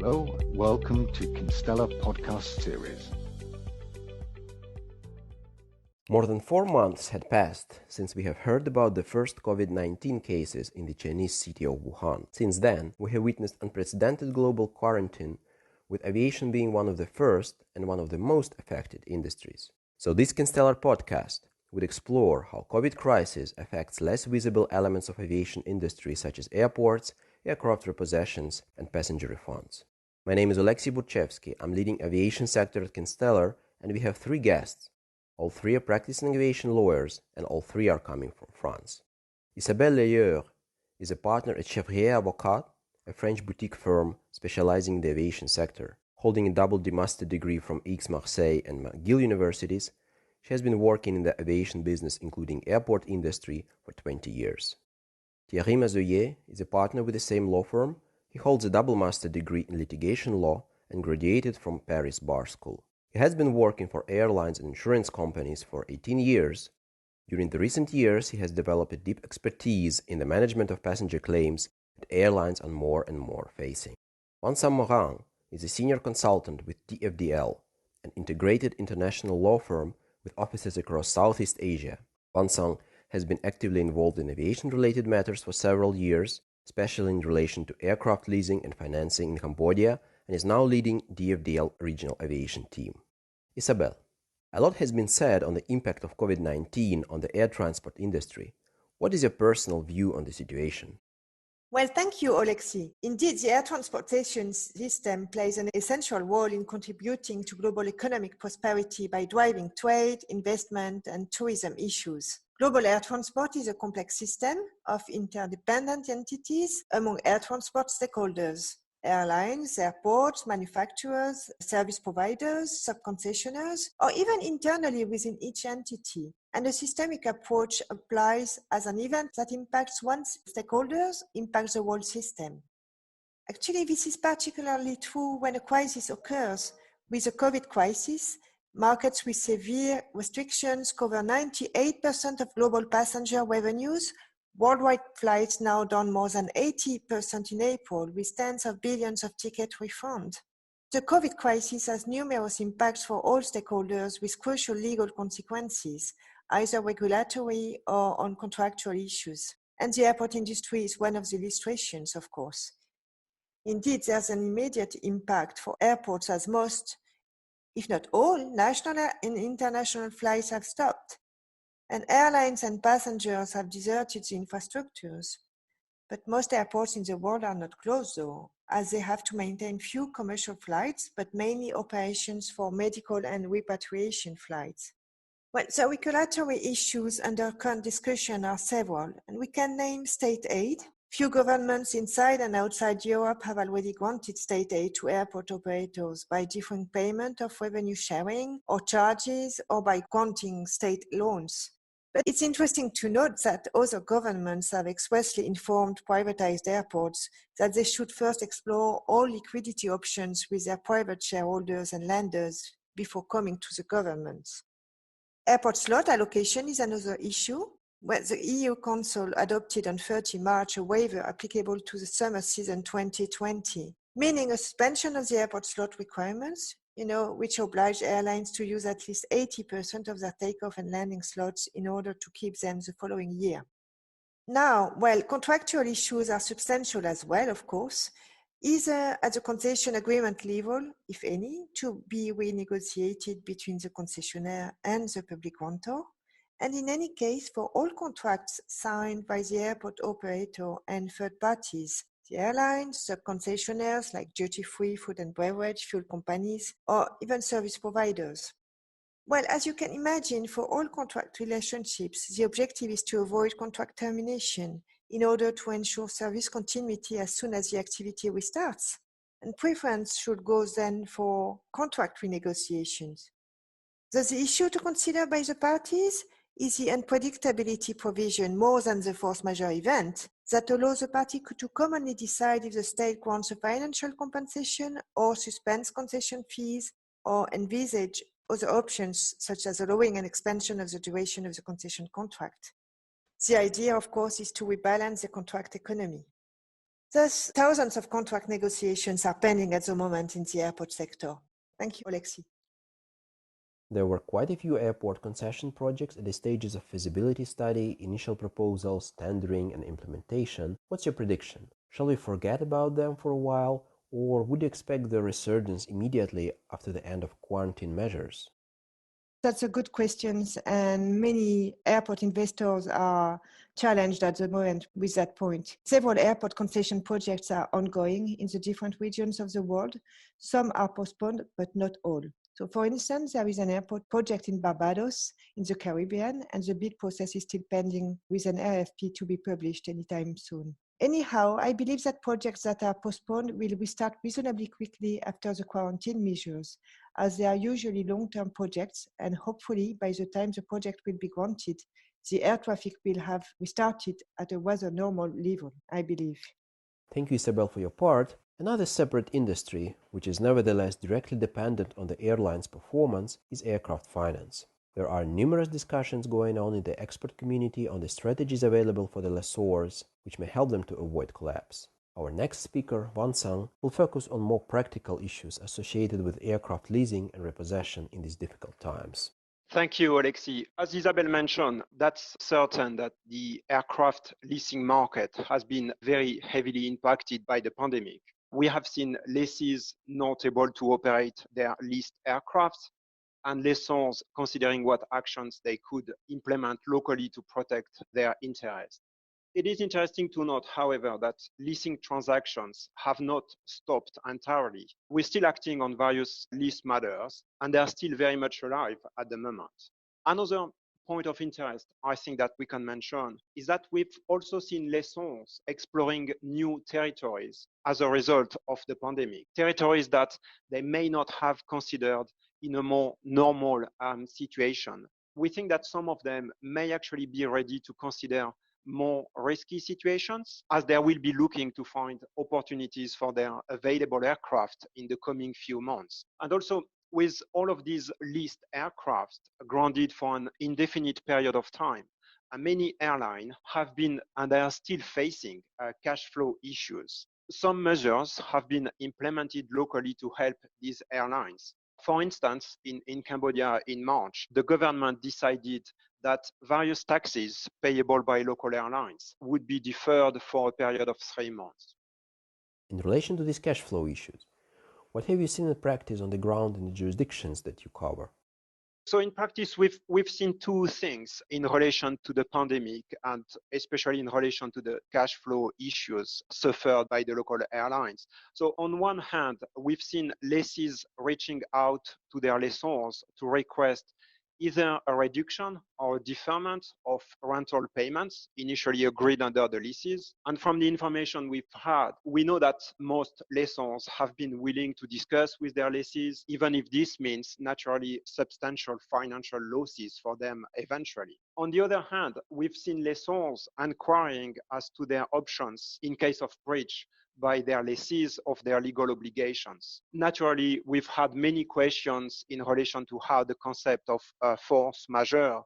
Hello, and welcome to Kinstellar Podcast series. More than 4 months had passed since we have heard about the first COVID-19 cases in the Chinese city of Wuhan. Since then, we have witnessed unprecedented global quarantine, with aviation being one of the first and one of the most affected industries. So this Kinstellar podcast would explore how COVID crisis affects less visible elements of aviation industry such as airports, aircraft repossessions, and passenger refunds. My name is Oleksiy Burchevskyy. I'm leading aviation sector at Kinstellar, and we have 3 guests. All 3 are practicing aviation lawyers, and all 3 are coming from France. Isabelle Lelieur is a partner at Chevrier Avocats, a French boutique firm specializing in the aviation sector. Holding a double master degree from Aix-Marseille and McGill universities, she has been working in the aviation business, including airport industry, for 20 years. Thierry Mazoyer is a partner with the same law firm. He holds a double master degree in litigation law and graduated from Paris Bar School. He has been working for airlines and insurance companies for 18 years. During the recent years, he has developed a deep expertise in the management of passenger claims that airlines are more and more facing. Vincent Morand is a senior consultant with DFDL, an integrated international law firm with offices across Southeast Asia. Vincent has been actively involved in aviation-related matters for several years, especially in relation to aircraft leasing and financing in Cambodia, and is now leading DFDL regional aviation team. Isabelle, a lot has been said on the impact of COVID-19 on the air transport industry. What is your personal view on the situation? Well, thank you, Oleksiy. Indeed, the air transportation system plays an essential role in contributing to global economic prosperity by driving trade, investment, and tourism issues. Global air transport is a complex system of interdependent entities among air transport stakeholders: airlines, airports, manufacturers, service providers, subconcessionaires, or even internally within each entity. And a systemic approach applies as an event that impacts one stakeholders, impacts the whole system. Actually, this is particularly true when a crisis occurs. With the COVID crisis, markets with severe restrictions cover 98% of global passenger revenues. Worldwide flights now down more than 80% in April, with tens of billions of ticket refunds. The COVID crisis has numerous impacts for all stakeholders with crucial legal consequences, either regulatory or on contractual issues. And the airport industry is one of the illustrations, of course. Indeed, there's an immediate impact for airports as most, if not all, national and international flights have stopped. And airlines and passengers have deserted the infrastructures. But most airports in the world are not closed, though, as they have to maintain few commercial flights, but mainly operations for medical and repatriation flights. Well, the regulatory issues under current discussion are several, and we can name state aid. Few governments inside and outside Europe have already granted state aid to airport operators by differing payment of revenue sharing or charges, or by granting state loans. But it's interesting to note that other governments have expressly informed privatized airports that they should first explore all liquidity options with their private shareholders and lenders before coming to the governments. Airport slot allocation is another issue, where the EU Council adopted on 30 March a waiver applicable to the summer season 2020, meaning a suspension of the airport slot requirements, which oblige airlines to use at least 80% of their takeoff and landing slots in order to keep them the following year. Now, contractual issues are substantial as well, of course, either at the concession agreement level, if any, to be renegotiated between the concessionaire and the public grantor, and in any case for all contracts signed by the airport operator and third parties, the airlines, the concessionaires like duty-free, food and beverage, fuel companies, or even service providers. Well, as you can imagine, for all contract relationships, the objective is to avoid contract termination in order to ensure service continuity as soon as the activity restarts. And preference should go then for contract renegotiations. Thus, the issue to consider by the parties is the unpredictability provision more than the force majeure event that allows the party to commonly decide if the state grants a financial compensation or suspends concession fees or envisage other options such as allowing an expansion of the duration of the concession contract. The idea, of course, is to rebalance the contract economy. Thus, thousands of contract negotiations are pending at the moment in the airport sector. Thank you, Oleksiy. There were quite a few airport concession projects at the stages of feasibility study, initial proposals, tendering, and implementation. What's your prediction? Shall we forget about them for a while, or would you expect the resurgence immediately after the end of quarantine measures? That's a good question, and many airport investors are challenged at the moment with that point. Several airport concession projects are ongoing in the different regions of the world. Some are postponed, but not all. So, for instance, there is an airport project in Barbados, in the Caribbean, and the bid process is still pending with an RFP to be published anytime soon. Anyhow, I believe that projects that are postponed will restart reasonably quickly after the quarantine measures, as they are usually long-term projects, and hopefully by the time the project will be granted, the air traffic will have restarted at a rather normal level, I believe. Thank you, Isabelle, for your part. Another separate industry, which is nevertheless directly dependent on the airline's performance, is aircraft finance. There are numerous discussions going on in the expert community on the strategies available for the lessors, which may help them to avoid collapse. Our next speaker, Vincent, will focus on more practical issues associated with aircraft leasing and repossession in these difficult times. Thank you, Oleksiy. As Isabelle mentioned, that's certain that the aircraft leasing market has been very heavily impacted by the pandemic. We have seen lessees not able to operate their leased aircraft, and lessors considering what actions they could implement locally to protect their interests. It is interesting to note, however, that leasing transactions have not stopped entirely. We're still acting on various lease matters, and they are still very much alive at the moment. Another point of interest I think that we can mention is that we've also seen lessors exploring new territories as a result of the pandemic, territories that they may not have considered in a more normal situation. We think that some of them may actually be ready to consider more risky situations, as they will be looking to find opportunities for their available aircraft in the coming few months. And also, with all of these leased aircraft grounded for an indefinite period of time, many airlines have been and are still facing cash flow issues. Some measures have been implemented locally to help these airlines. For instance, in Cambodia in March, the government decided that various taxes payable by local airlines would be deferred for a period of 3 months. In relation to these cash flow issues, what have you seen in practice on the ground in the jurisdictions that you cover? So in practice, we've seen two things in relation to the pandemic, and especially in relation to the cash flow issues suffered by the local airlines. So on one hand, we've seen lessees reaching out to their lessors to request either a reduction or a deferment of rental payments initially agreed under the leases. And from the information we've had, we know that most lessors have been willing to discuss with their lessees, even if this means naturally substantial financial losses for them eventually. On the other hand, we've seen lessors inquiring as to their options in case of breach by their lessees of their legal obligations. Naturally, we've had many questions in relation to how the concept of force majeure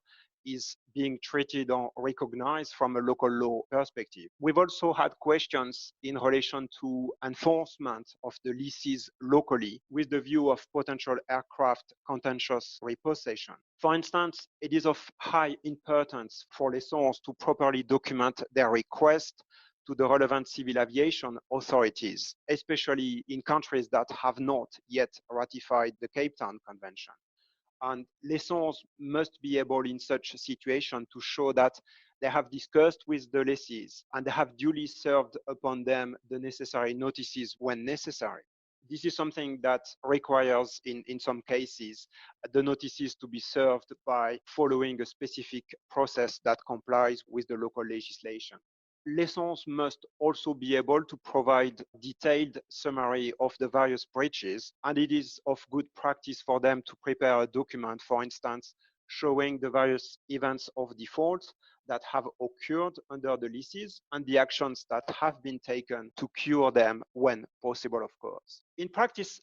is being treated or recognized from a local law perspective. We've also had questions in relation to enforcement of the leases locally with the view of potential aircraft contentious repossession. For instance, it is of high importance for lessors to properly document their request to the relevant civil aviation authorities, especially in countries that have not yet ratified the Cape Town Convention. And lessors must be able in such a situation to show that they have discussed with the lessees and they have duly served upon them the necessary notices when necessary. This is something that requires, in some cases, the notices to be served by following a specific process that complies with the local legislation. Lessors must also be able to provide detailed summary of the various breaches, and it is of good practice for them to prepare a document, for instance, showing the various events of default that have occurred under the leases and the actions that have been taken to cure them when possible, of course. In practice,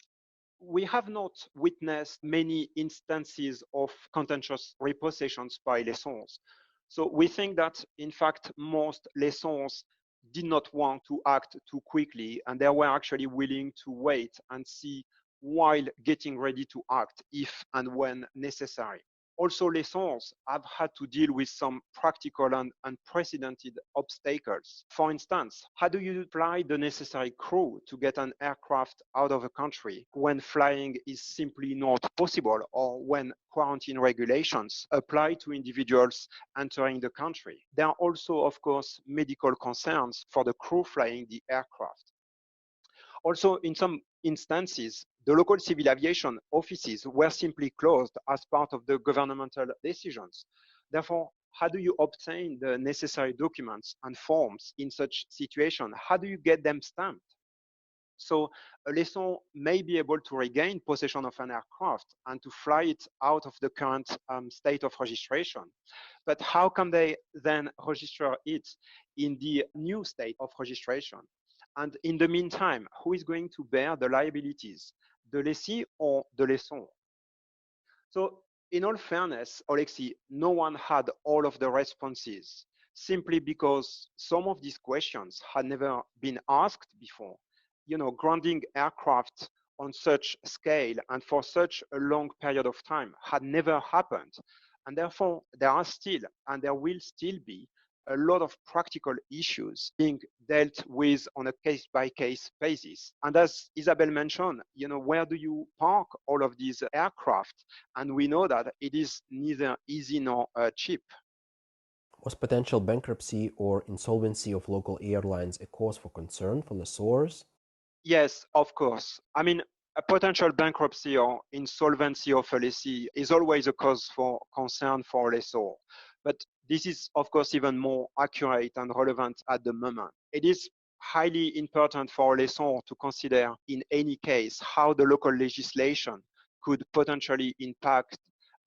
we have not witnessed many instances of contentious repossessions by lessors. So we think that, in fact, most lessors did not want to act too quickly, and they were actually willing to wait and see while getting ready to act if and when necessary. Also, lessors have had to deal with some practical and unprecedented obstacles. For instance, how do you apply the necessary crew to get an aircraft out of a country when flying is simply not possible, or when quarantine regulations apply to individuals entering the country? There are also, of course, medical concerns for the crew flying the aircraft. Also, in some instances, the local civil aviation offices were simply closed as part of the governmental decisions. Therefore, how do you obtain the necessary documents and forms in such situation? How do you get them stamped? So a lessor may be able to regain possession of an aircraft and to fly it out of the current state of registration. But how can they then register it in the new state of registration? And in the meantime, who is going to bear the liabilities, the lessee or the lessor? So in all fairness, Oleksiy, no one had all of the responses, simply because some of these questions had never been asked before. Grounding aircraft on such scale and for such a long period of time had never happened. And therefore, there are still, and there will still be, a lot of practical issues being dealt with on a case-by-case basis. And as Isabelle mentioned, where do you park all of these aircraft? And we know that it is neither easy nor cheap. Was potential bankruptcy or insolvency of local airlines a cause for concern for lessors? Yes, of course. I mean, a potential bankruptcy or insolvency of a lessee is always a cause for concern for a lessor. But this is, of course, even more accurate and relevant at the moment. It is highly important for a lessor to consider in any case how the local legislation could potentially impact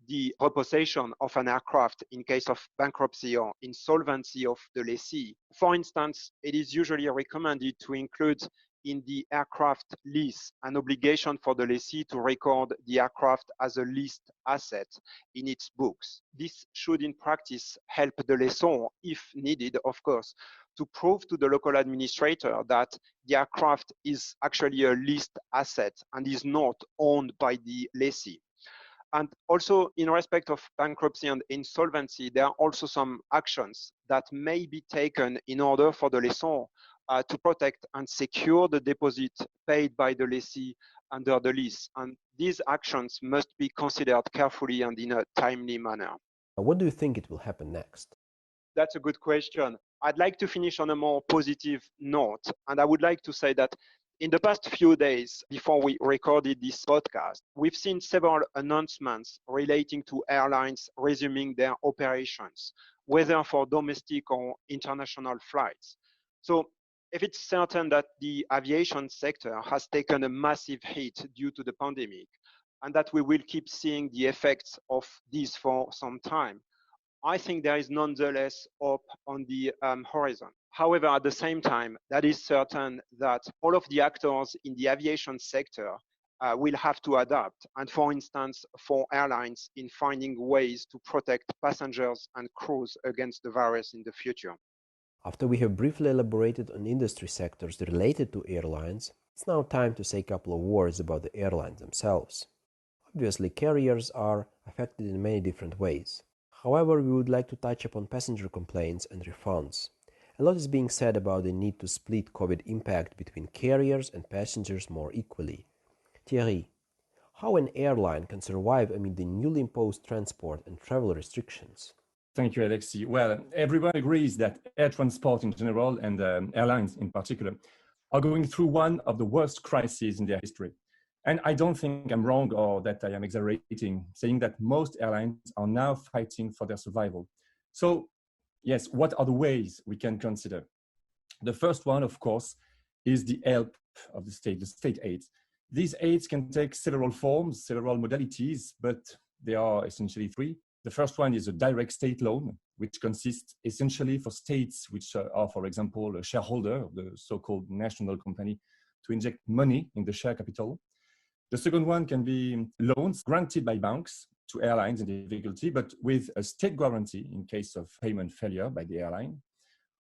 the repossession of an aircraft in case of bankruptcy or insolvency of the lessee. For instance, it is usually recommended to include in the aircraft lease an obligation for the lessee to record the aircraft as a leased asset in its books. This should in practice help the lessor, if needed, of course, to prove to the local administrator that the aircraft is actually a leased asset and is not owned by the lessee. And also, in respect of bankruptcy and insolvency, there are also some actions that may be taken in order for the lessor to protect and secure the deposit paid by the lessee under the lease. And these actions must be considered carefully and in a timely manner. What do you think it will happen next? That's a good question. I'd like to finish on a more positive note. And I would like to say that in the past few days, before we recorded this podcast, we've seen several announcements relating to airlines resuming their operations, whether for domestic or international flights. So if it's certain that the aviation sector has taken a massive hit due to the pandemic, and that we will keep seeing the effects of this for some time, I think there is nonetheless hope on the horizon. However, at the same time, that is certain that all of the actors in the aviation sector will have to adapt. And for instance, for airlines in finding ways to protect passengers and crews against the virus in the future. After we have briefly elaborated on industry sectors related to airlines, it's now time to say a couple of words about the airlines themselves. Obviously, carriers are affected in many different ways. However, we would like to touch upon passenger complaints and refunds. A lot is being said about the need to split COVID impact between carriers and passengers more equally. Thierry, how an airline can survive amid the newly imposed transport and travel restrictions? Thank you, Oleksiy. Well, everyone agrees that air transport in general and airlines in particular are going through one of the worst crises in their history. And I don't think I'm wrong or that I am exaggerating, saying that most airlines are now fighting for their survival. So, yes, what are the ways we can consider? The first one, of course, is the help of the state aids. These aids can take several forms, several modalities, but they are essentially three. The first one is a direct state loan, which consists essentially for states which are, for example, a shareholder of the so-called national company to inject money in the share capital. The second one can be loans granted by banks to airlines in difficulty, but with a state guarantee in case of payment failure by the airline.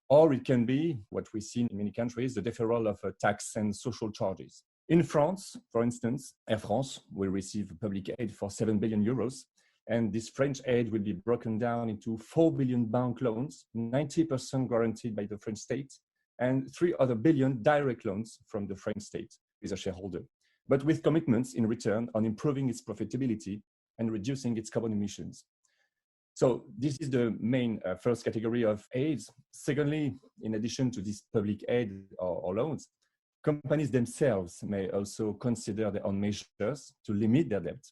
Or it can be, what we see in many countries, the deferral of tax and social charges. In France, for instance, Air France will receive public aid for 7 billion euros. And this French aid will be broken down into 4 billion bank loans, 90% guaranteed by the French state, and 3 other billion direct loans from the French state as a shareholder, but with commitments in return on improving its profitability and reducing its carbon emissions. So this is the main first category of aids. Secondly, in addition to this public aid or loans, companies themselves may also consider their own measures to limit their debt,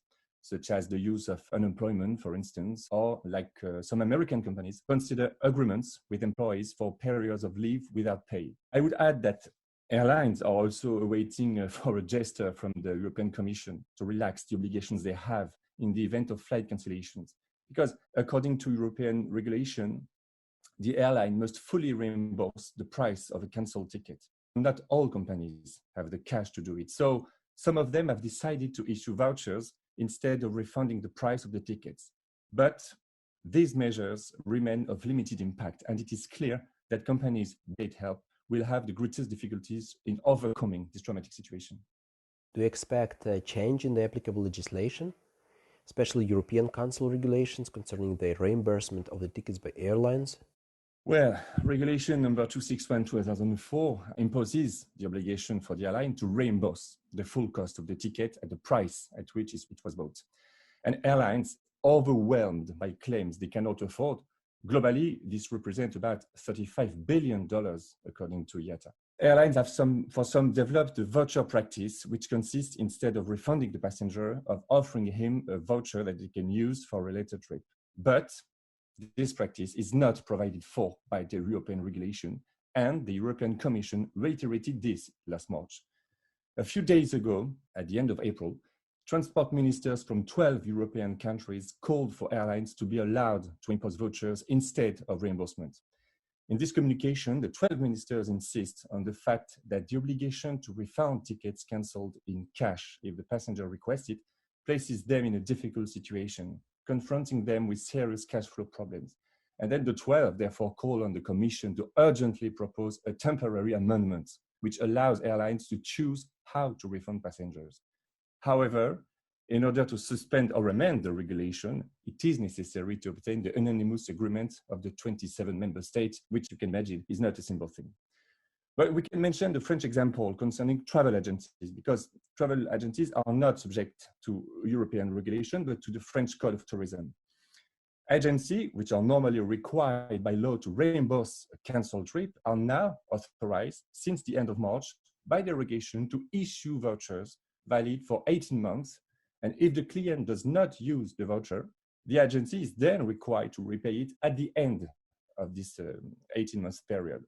such as the use of unemployment, for instance, or like some American companies, consider agreements with employees for periods of leave without pay. I would add that airlines are also awaiting for a gesture from the European Commission to relax the obligations they have in the event of flight cancellations. Because according to European regulation, the airline must fully reimburse the price of a cancelled ticket. Not all companies have the cash to do it. So some of them have decided to issue vouchers instead of refunding the price of the tickets. But these measures remain of limited impact, and it is clear that companies that need help will have the greatest difficulties in overcoming this dramatic situation. Do you expect a change in the applicable legislation, especially European Council regulations concerning the reimbursement of the tickets by airlines? Well, regulation number 261/2004 imposes the obligation for the airline to reimburse the full cost of the ticket at the price at which it was bought. And airlines, overwhelmed by claims they cannot afford, globally, this represents about $35 billion, according to IATA. Airlines have for some developed a voucher practice, which consists, instead of refunding the passenger, of offering him a voucher that he can use for a related trip. But this practice is not provided for by the European regulation, and the European Commission reiterated this last March. A few days ago, at the end of April, transport ministers from 12 European countries called for airlines to be allowed to impose vouchers instead of reimbursement. In this communication, the 12 ministers insist on the fact that the obligation to refund tickets cancelled in cash if the passenger requests it places them in a difficult situation, confronting them with serious cash flow problems. And then the 12 therefore call on the Commission to urgently propose a temporary amendment which allows airlines to choose how to refund passengers. However, in order to suspend or amend the regulation, it is necessary to obtain the unanimous agreement of the 27 member states, which you can imagine is not a simple thing. But we can mention the French example concerning travel agencies, because travel agencies are not subject to European regulation, but to the French Code of Tourism. Agencies, which are normally required by law to reimburse a cancelled trip, are now authorized, since the end of March, by derogation to issue vouchers valid for 18 months. And if the client does not use the voucher, the agency is then required to repay it at the end of this 18-month period.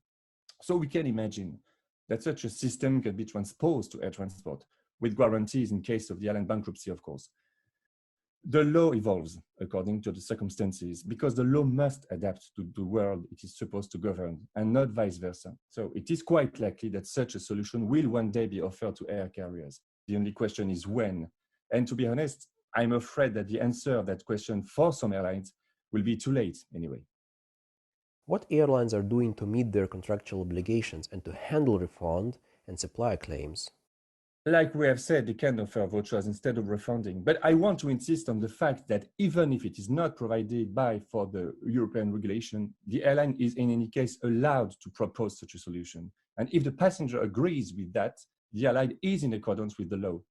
So we can imagine that such a system can be transposed to air transport, with guarantees in case of the airline bankruptcy, of course. The law evolves according to the circumstances, because the law must adapt to the world it is supposed to govern, and not vice versa. So it is quite likely that such a solution will one day be offered to air carriers. The only question is when. And to be honest, I'm afraid that the answer of that question for some airlines will be too late anyway. What airlines are doing to meet their contractual obligations and to handle refund and supplier claims? Like we have said, they can offer vouchers instead of refunding. But I want to insist on the fact that even if it is not provided for the European regulation, the airline is in any case allowed to propose such a solution. And if the passenger agrees with that, the airline is in accordance with the law.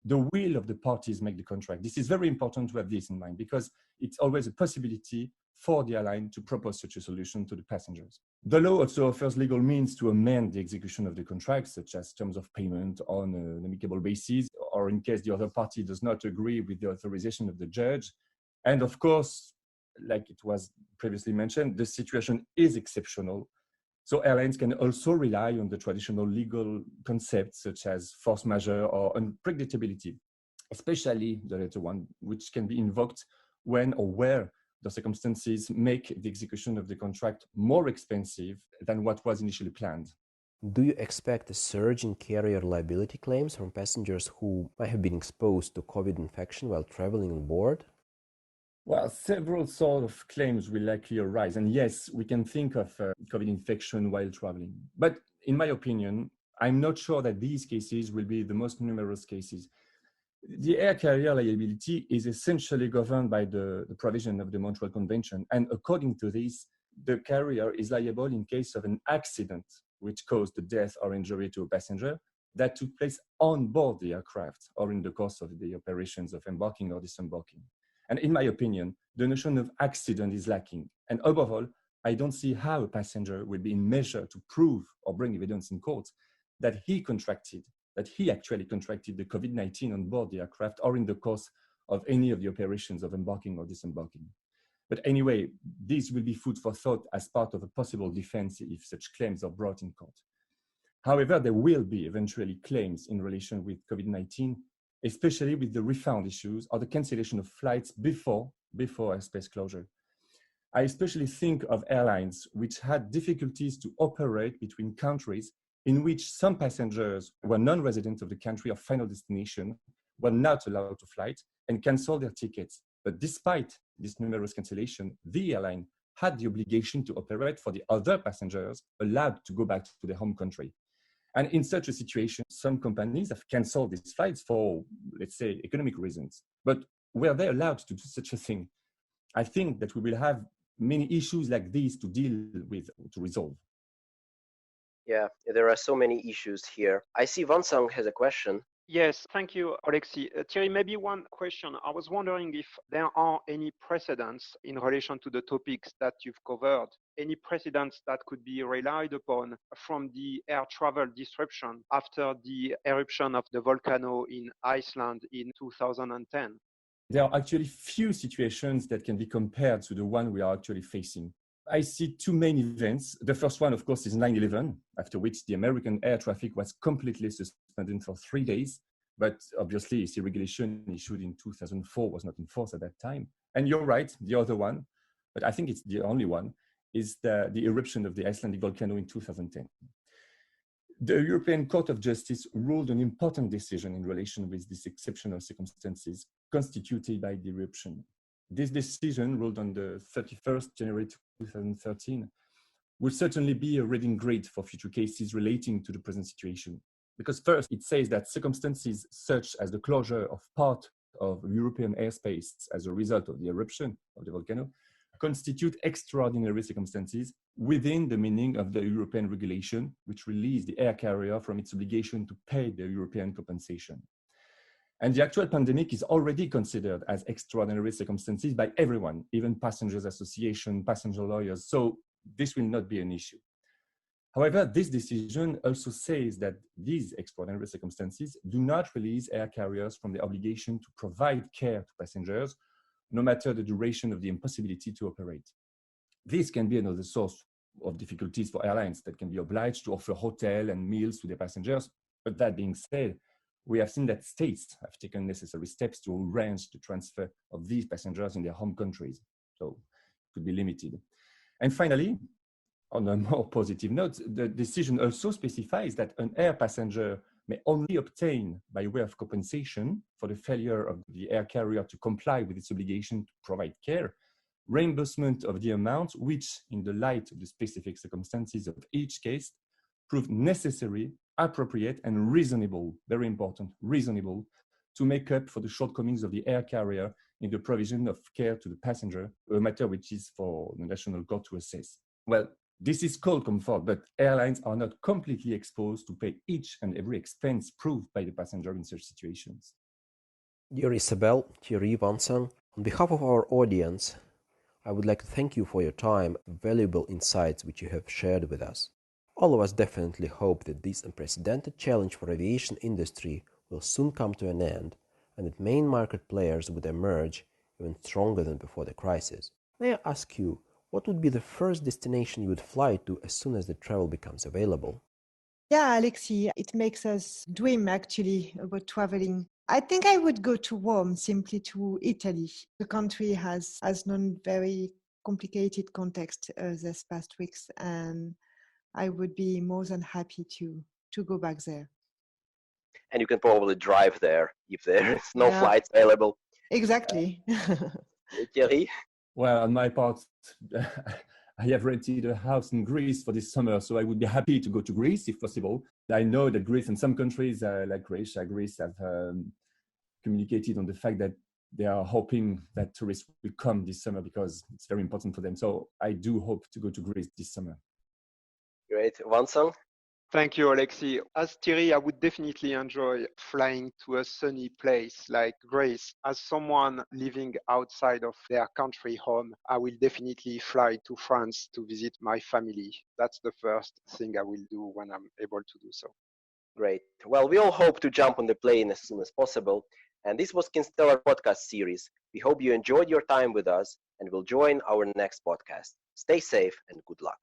The will of the parties make the contract. This is very important to have this in mind, because it's always a possibility for the airline to propose such a solution to the passengers. The law also offers legal means to amend the execution of the contract, such as terms of payment on an amicable basis, or in case the other party does not agree with the authorization of the judge. And of course, like it was previously mentioned, the situation is exceptional. So airlines can also rely on the traditional legal concepts such as force majeure or unpredictability, especially the latter one, which can be invoked when or where the circumstances make the execution of the contract more expensive than what was initially planned. Do you expect a surge in carrier liability claims from passengers who might have been exposed to COVID infection while traveling on board? Well, several sort of claims will likely arise. And yes, we can think of COVID infection while traveling. But in my opinion, I'm not sure that these cases will be the most numerous cases. The air carrier liability is essentially governed by the provision of the Montreal Convention. And according to this, the carrier is liable in case of an accident which caused the death or injury to a passenger that took place on board the aircraft or in the course of the operations of embarking or disembarking. And in my opinion, the notion of accident is lacking. And above all, I don't see how a passenger will be in measure to prove or bring evidence in court that he actually contracted the COVID-19 on board the aircraft or in the course of any of the operations of embarking or disembarking. But anyway, this will be food for thought as part of a possible defense if such claims are brought in court. However, there will be eventually claims in relation with COVID-19, especially with the refund issues or the cancellation of flights before airspace closure. I especially think of airlines which had difficulties to operate between countries in which some passengers were non-residents of the country of final destination were not allowed to fly and cancel their tickets. But despite this numerous cancellation, the airline had the obligation to operate for the other passengers allowed to go back to their home country. And in such a situation, some companies have canceled these flights for, let's say, economic reasons. But were they allowed to do such a thing? I think that we will have many issues like these to deal with, to resolve. Yeah, there are so many issues here. I see Vincent has a question. Yes, thank you, Oleksiy. Thierry, maybe one question. I was wondering if there are any precedents in relation to the topics that you've covered, any precedents that could be relied upon from the air travel disruption after the eruption of the volcano in Iceland in 2010? There are actually few situations that can be compared to the one we are actually facing. I see two main events. The first one, of course, is 9/11, after which the American air traffic was completely suspended for 3 days. But obviously, the regulation issued in 2004 was not enforced at that time. And you're right, the other one, but I think it's the only one, is the eruption of the Icelandic volcano in 2010. The European Court of Justice ruled an important decision in relation with these exceptional circumstances constituted by the eruption. This decision, ruled on the 31st January 2013, will certainly be a reading grid for future cases relating to the present situation. Because first, it says that circumstances such as the closure of part of European airspace as a result of the eruption of the volcano constitute extraordinary circumstances within the meaning of the European regulation, which released the air carrier from its obligation to pay the European compensation. And the actual pandemic is already considered as extraordinary circumstances by everyone, even passengers association, passenger lawyers, so this will not be an issue. However, this decision also says that these extraordinary circumstances do not release air carriers from the obligation to provide care to passengers, no matter the duration of the impossibility to operate. This can be another source of difficulties for airlines that can be obliged to offer hotel and meals to their passengers. But that being said, we have seen that states have taken necessary steps to arrange the transfer of these passengers in their home countries, so it could be limited. And finally, on a more positive note, the decision also specifies that an air passenger may only obtain, by way of compensation for the failure of the air carrier to comply with its obligation to provide care, reimbursement of the amount which, in the light of the specific circumstances of each case, proved necessary, appropriate, and reasonable, very important, reasonable, to make up for the shortcomings of the air carrier in the provision of care to the passenger, a matter which is for the National Court to assess. Well, this is called comfort, but airlines are not completely exposed to pay each and every expense proved by the passenger in such situations. Dear Isabelle, Thierry, Vincent, on behalf of our audience, I would like to thank you for your time and valuable insights which you have shared with us. All of us definitely hope that this unprecedented challenge for aviation industry will soon come to an end and that main market players would emerge even stronger than before the crisis. May I ask you, what would be the first destination you would fly to as soon as the travel becomes available? Yeah, Oleksiy, it makes us dream actually about traveling. I think I would go to Rome, simply to Italy. The country has known very complicated context these past weeks, and I would be more than happy to go back there. And you can probably drive there if there is no flights available. Exactly. Thierry? Well, on my part, I have rented a house in Greece for this summer, so I would be happy to go to Greece if possible. I know that Greece and some countries like Croatia, Greece have communicated on the fact that they are hoping that tourists will come this summer because it's very important for them. So I do hope to go to Greece this summer. Great. Vincent? Thank you, Oleksiy. As Thierry, I would definitely enjoy flying to a sunny place like Greece. As someone living outside of their country home, I will definitely fly to France to visit my family. That's the first thing I will do when I'm able to do so. Great. Well, we all hope to jump on the plane as soon as possible. And this was Kinstellar Podcast series. We hope you enjoyed your time with us and will join our next podcast. Stay safe and good luck.